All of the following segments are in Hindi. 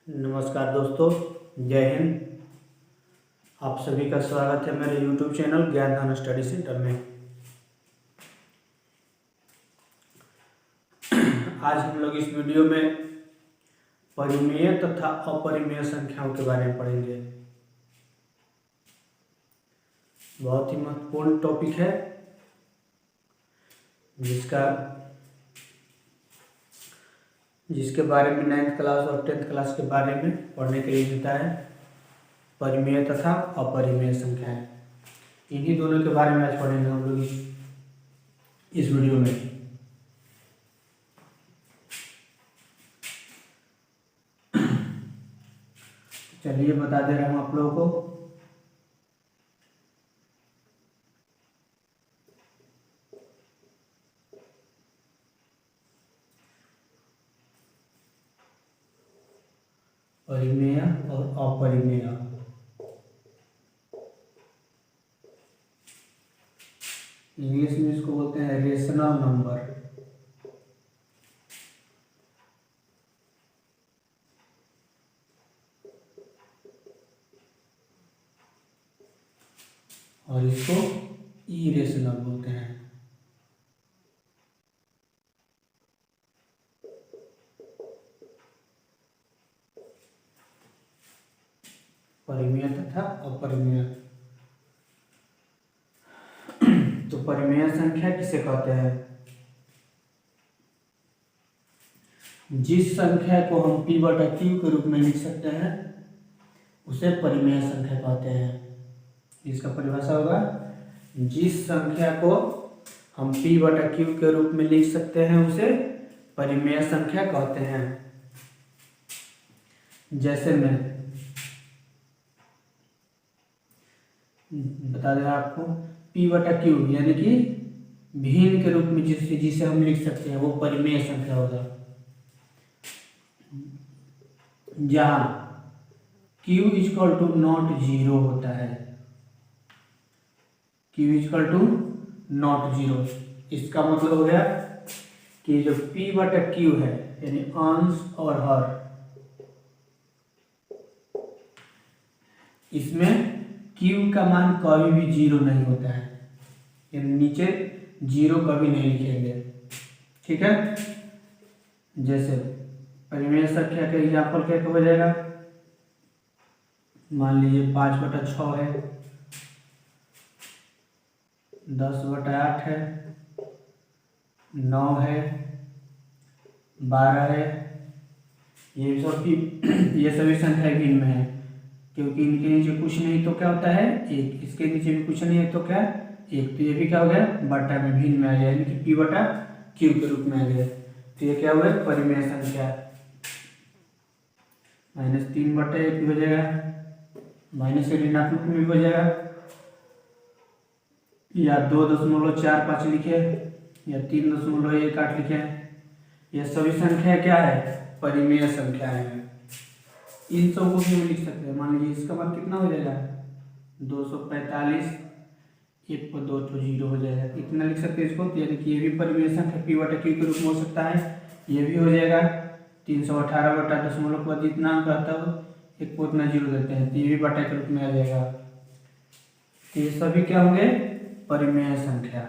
नमस्कार दोस्तों, जय हिंद। आप सभी का स्वागत है मेरे YouTube चैनल ज्ञानदान स्टडी सेंटर में। आज हम लोग इस वीडियो में परिमेय तथा अपरिमेय संख्याओं के बारे में पढ़ेंगे। बहुत ही महत्वपूर्ण टॉपिक है जिसके बारे में 9th क्लास और 10th क्लास के बारे में पढ़ने के लिए मिलता है। परिमेय तथा अपरिमेय संख्याएं, इन्हीं दोनों के बारे में आज पढ़ेंगे हम लोग इस वीडियो में। चलिए बता दे रहा हूं आप लोगों को। परिमेय और अपरिमेय, इंग्लिश में इसको बोलते हैं रेशनल नंबर। और इसको इरेशनल बोलते हैं। परिमेय तथा अपरिमेय। तो परिमेय संख्या किसे कहते हैं? जिस संख्या को हम p/q के रूप में लिख सकते हैं उसे परिमेय संख्या कहते हैं। इसका परिभाषा होगा, जिस संख्या को हम p/q के रूप में लिख सकते हैं उसे परिमेय संख्या कहते हैं। जैसे मैं बता दें आपको, p/q यानी कि भिन्न के रूप में जिसे हम लिख सकते हैं वो परिमेय संख्या होगा। जहां q = नॉट जीरो होता है, q = नॉट जीरो। इसका मतलब हो गया कि जो p/q है यानी अंश और हर, इसमें q का मान कभी भी जीरो नहीं होता है, यानी नीचे जीरो कभी नहीं लिखेंगे। ठीक है। जैसे परिमेय संख्या का एग्जाम्पल क्या हो जाएगा, मान लीजिए 5/6 है, 10/8 है, 9 है, 12 है। ये सभी संख्या भिन्न में है, क्योंकि इनके नीचे कुछ नहीं तो क्या होता है एक, इसके नीचे भी कुछ नहीं है तो क्या एक। तो ये भी क्या हो गया, बटा में भिन्न में आ गया, यानी कि p/q के रूप में आ गया। तो ये क्या हुआ, परिमेय संख्या। -3/1 भी हो जाएगा, माइनस से ऋणात्मक में भी हो जाएगा, या 2.45 लिखे या 3.18 लिखे। ये सभी संख्या क्या है, परिमेय संख्या है। इन सब को भी हम लिख सकते हैं। मान लीजिए इसका मान कितना हो जाएगा, 245, 1 पर 2 तो 0 हो जाएगा, इतना लिख सकते हैं इसको। यानी कि ये भी परिमेय संख्या p/q के रूप में हो सकता है। ये भी हो जाएगा 318/10 पर जितना कहता हो 1 को उतना 0 देते हैं, तो ये भी बटा के रूप में आ जाएगा। तो ये सभी क्या होंगे, परिमेय संख्या।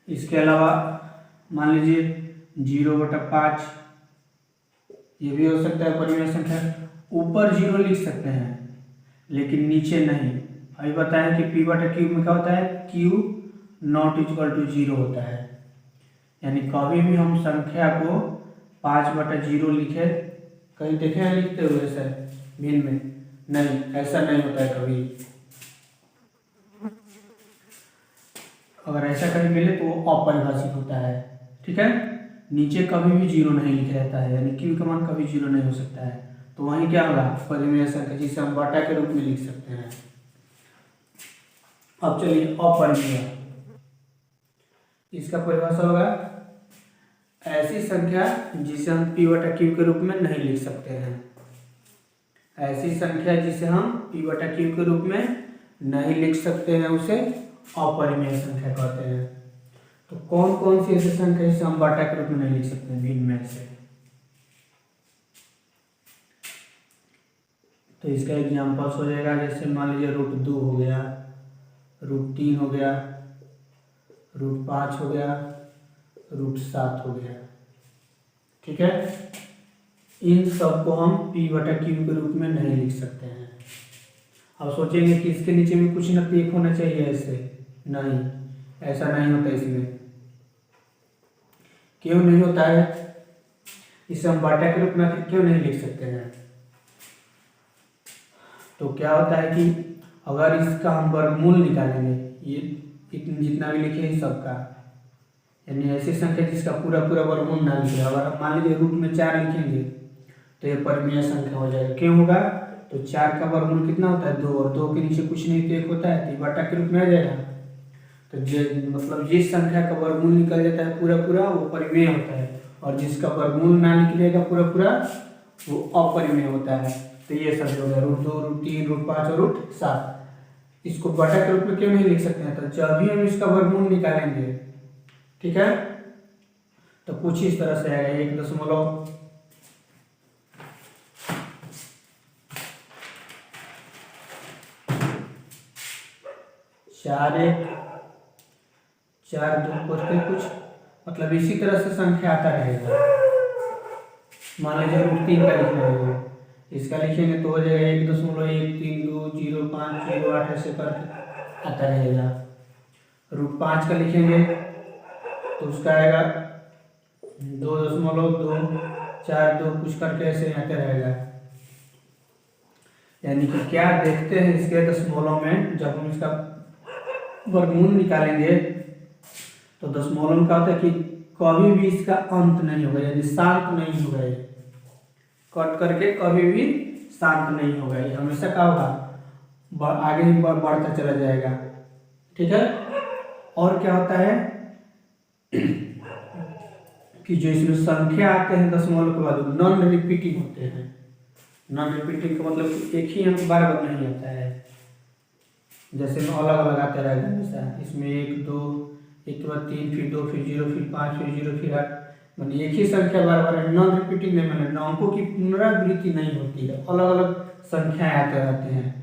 इसके अलावा मान लीजिए 0/5, ये भी हो सकता है परिमेय संख्या। ऊपर 0 लिख सकते हैं लेकिन नीचे नहीं। अभी बताएं कि p/q में क्या होता है, q ≠ 0 होता है। यानी कभी भी हम संख्या को 5/0 लिखे, कहीं देखे हैं लिखते हुए ऐसा भिन्न में? नहीं, ऐसा नहीं होता है कभी। अगर ऐसा कभी मिले तो वो अपरिभाषित होता है। ठीक है। नीचे कभी भी 0 नहीं लिखा जाता है, यानी q का मान कभी 0 नहीं हो सकता है। तो वहीं क्या होगा, परिमेय संख्या, जिसे हम बटा के रूप में लिख सकते हैं। अब चलिए अपरिमेय, इसका परिभाषा होगा, ऐसी संख्या जिसे हम p/q के रूप में नहीं लिख सकते हैं। ऐसी संख्या जिसे हम p/q के रूप में नहीं लिख सकते हैं उसे अपरिमेय संख्या कहते हैं। तो कौन कौन सी ऐसी संख्या इसे हम बाटा के रूप में नहीं लिख सकते भिन्न में से? तो इसका एग्जाम्पल्स हो जाएगा, जैसे मान लीजिए √2 हो गया, √3 हो गया, √5 हो गया, √7 हो गया। ठीक है, इन सब को हम p/q के रूप में नहीं लिख सकते हैं। अब सोचेंगे कि इसके नीचे भी कुछ न एक होना चाहिए, ऐसे नहीं, ऐसा नहीं होता इसमें। क्यों नहीं होता है? इसे हम बाटा के रूप में क्यों नहीं लिख सकते हैं? तो क्या होता है कि अगर इसका हम वर्गमूल निकालेंगे, ये जितना भी लिखे इस सबका, यानी ऐसी संख्या जिसका पूरा पूरा वर्गमूल ना लिखे, अगर हम मान लीजिए रूट में 4 लिखेंगे तो ये परिमेय संख्या हो जाएगा। क्यों होगा? तो 4 का वर्गमूल कितना होता है? 2, और 2 के नीचे कुछ नहीं तो 1 होता है, तो ये बाटा के रूप में आ जाएगा। तो मतलब जिस संख्या का वर्गमूल निकल जाता है पूरा पूरा वो परिमेय होता है, और जिसका वर्गमूल ना निकलेगा पूरा पूरा वो अपरिमेय होता है। तो ये सब हो गया √2, √3, √5 और √7। इसको बाटा के रूप में क्यों नहीं लिख सकते हैं? तो जब भी हम इसका वर्गमूल निकालेंगे, ठीक है, तो कुछ इस तरह से आएगा 1.4 4 2 करके कुछ, मतलब इसी तरह से संख्या आता रहेगा। मान लीजिए √3 का लिखना है, इसका लिखेंगे तो हो जाएगा 1.1320508 ऐसे करके आता रहेगा। √5 का लिखेंगे तो उसका आएगा 2.242 कुछ करके ऐसे आते रहेगा। यानी कि क्या देखते हैं इसके दशमलव में, जब हम इसका वर्गमूल निकालेंगे तो दशमलव में क्या होता है कि कभी भी इसका अंत नहीं होगा, यानी शांत नहीं होगा, ये कट करके कभी भी शांत नहीं होगा, ये हमेशा क्या होगा, आगे ही बढ़ता चला जाएगा। ठीक है, और क्या होता है कि जो इसमें संख्या आते हैं दशमलव के बाद नॉन रिपीटिंग होते हैं। नॉन रिपीटिंग का मतलब एक ही अंक बार बार नहीं आता है, जैसे में अलग अलग आते रहेगा हमेशा। इसमें 1 2 एक के बाद 3 फिर 2 फिर 0 फिर 5 फिर 0 फिर 8, मानी एक ही संख्या बार बार नॉन रिपीटिंग नहीं, माने अंकों की पुनरावृत्ति नहीं होती है, अलग अलग संख्याएं आते रहते हैं।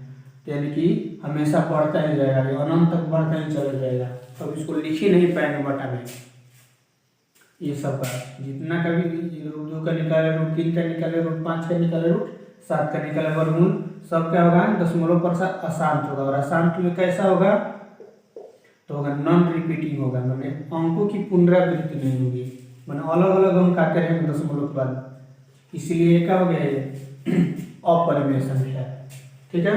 यानी कि हमेशा बढ़ता ही जाएगा, ये अनंत तक बढ़ता ही चला जाएगा, अब इसको लिख ही नहीं पाएंगे बटा में। ये सब का जितना का भी √2 का निकाले, √3 का निकाले, √5 का निकाले, √7 का निकाले वर्गमूल, सब क्या होगा? दशमलव पर अशांत होगा, और अशांत में कैसा होगा? तो होगा नॉन रिपीटिंग होगा, मैंने अंकों की पुनरावृत्ति नहीं होगी, मैंने अलग अलग अंक आते रहेंगे दशमलव के बाद, इसीलिए क्या हो गया ये अपरिमेय संख्या। ठीक है,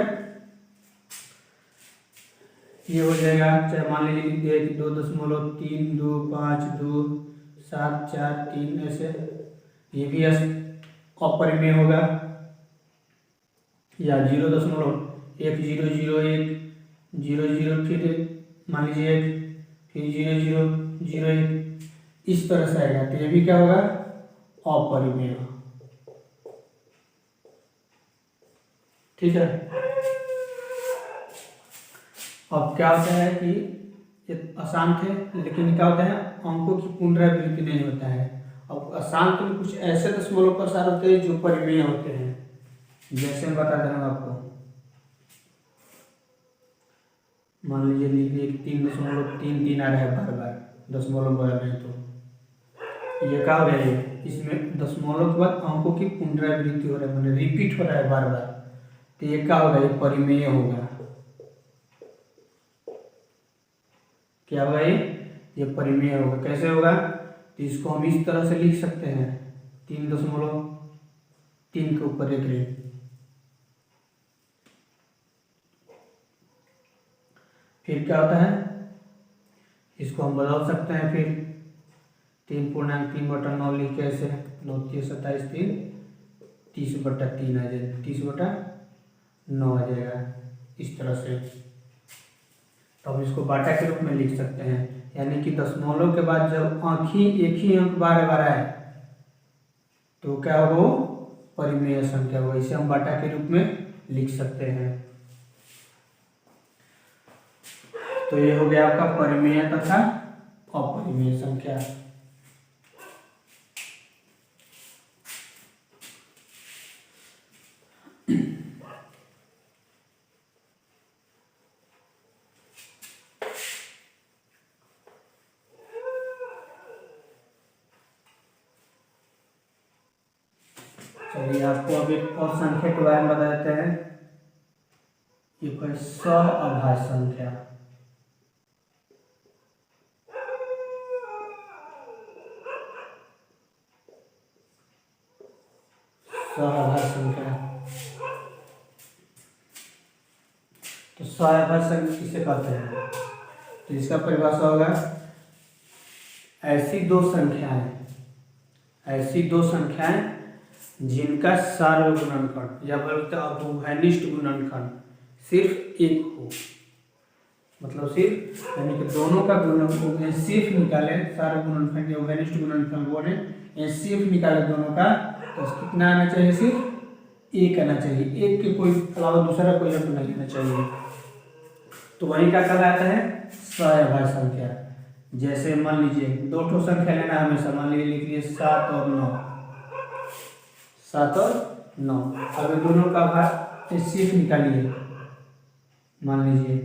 ये हो जाएगा। चाहे मान लीजिए 2.3252743 ऐसे, ये भी अपरिमेय होगा, या 0.1001 00 फिर मान लीजिए 1 फिर 0001 इस तरह से आएगा, तो ये भी क्या होगा? अपरिमेय। ठीक है, अब क्या होता है कि ये अशांत है, लेकिन क्या होता है अंकों की पुनरावृत्ति नहीं होता है। अब अशांत में कुछ ऐसे दशमलव प्रसार होते हैं जो परिमेय होते हैं, जैसे मैं बता दे रहा हूँ आपको। मान लीजिए 3.33 आ रहा है बार बार दशमलव बदल रहे, तो ये क्या हो गया? ये इसमें दशमलव के बाद अंकों की पुनरावृत्ति हो रहा है, मैंने रिपीट हो रहा है बार बार, तो ये क्या होगा? ये परिमेय होगा। क्या होगा? ये परिमेय होगा। कैसे होगा? तो इसको हम इस तरह से लिख सकते हैं 3.3 के ऊपर 1 रेख, फिर क्या होता है इसको हम बदल सकते हैं, फिर 3.3/9 लिख के ऐसे 9 3 27 3 30/3 आ जाएगा, 30/9 आ जाएगा इस तरह से। तो हम इसको बाटा के रूप में लिख सकते हैं, यानी कि दशमलव के बाद जब एक ही अंक बार बार आए तो क्या हो? परिमेय संख्या हो, इसे हम बाटा के रूप में लिख सकते हैं। तो ये हो गया आपका परिमेय तथा अपरिमेय संख्या। चलिए आपको अब एक और संख्या के बारे में बता देते हैं। ये कोई सहअभाज्य संख्या। सहअभाज्य संख्या, तो सहअभाज्य संख्या किसे कहते हैं? तो इसका परिभाषा होगा ऐसी दो संख्याएं जिनका सार्वगुणनखंड या बोलते हैं अभुभयनिष्ठ गुणनखंड सिर्फ एक हो, मतलब सिर्फ यानी कि दोनों का एचसीएफ निकाले, सार्वगुणनखंड या अभुभयनिष्ठ गुणनखंड बोले एचसीएफ निकाले दोनों का, तो कितना आना चाहिए? सिर्फ एक आना चाहिए, एक के कोई अलावा दूसरा कोई अंक नहीं आना चाहिए। तो वही क्या कहलाता है? सहअभाज्य संख्या। जैसे मान लीजिए दो ठो संख्या लेना हमेशा, मान लीजिए लिख लीजिए 7 और 9, 7 और 9। अगर दोनों का भाग एचसीएफ निकालिए, मान लीजिए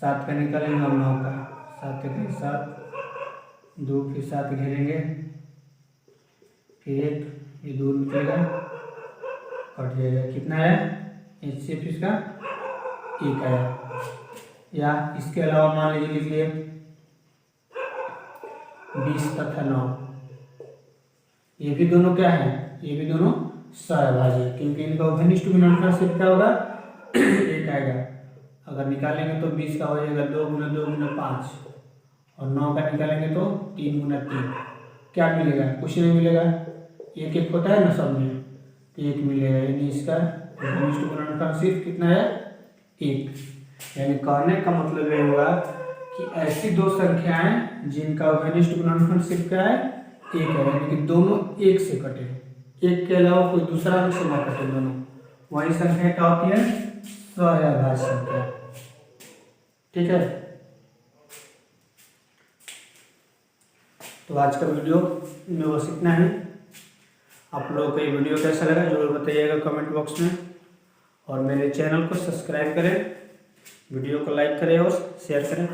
7 का निकालेंगे और 9 का, 7 के 7 2 फिर 7 घेरेंगे, फिर 1 ये 2 निकलेगा, कट जाएगा। कितना है एचसीएफ इसका? 1 आया। या इसके अलावा मान लीजिए लिख लिए 20 तथा 9, ये भी दोनों क्या है? ये भी दोनों सहअभाज्य है, क्योंकि इनका अभुभयनिष्ठ गुणनखंड सिर्फ क्या होगा? 1 आएगा। अगर निकालेंगे तो 20 का हो जाएगा 2 गुना 2 गुना 5, और 9 का निकालेंगे तो 3 गुना 3। क्या मिलेगा? कुछ नहीं मिलेगा, एक एक होता है ना सब में, तो 1 मिलेगा। यानी इसका अभुभयनिष्ठ गुणनखंड सिर्फ कितना है? 1। यानी कहने का मतलब ये हुआ कि ऐसी दो संख्याएं जिनका अभुभयनिष्ठ गुणनखंड सिर्फ क्या है? 1 है, यानी कि दोनों 1 से कटे, 1 के अलावा कोई दूसरा अंक से ना कटे दोनों, वही संख्या क्या होती है? सहअभाज्य संख्या। ठीक है, तो आज का वीडियो में बस इतना ही। आप लोगों को ये वीडियो कैसा लगा जरूर बताइएगा कमेंट बॉक्स में, और मेरे चैनल को सब्सक्राइब करें, वीडियो को लाइक करें और शेयर करें।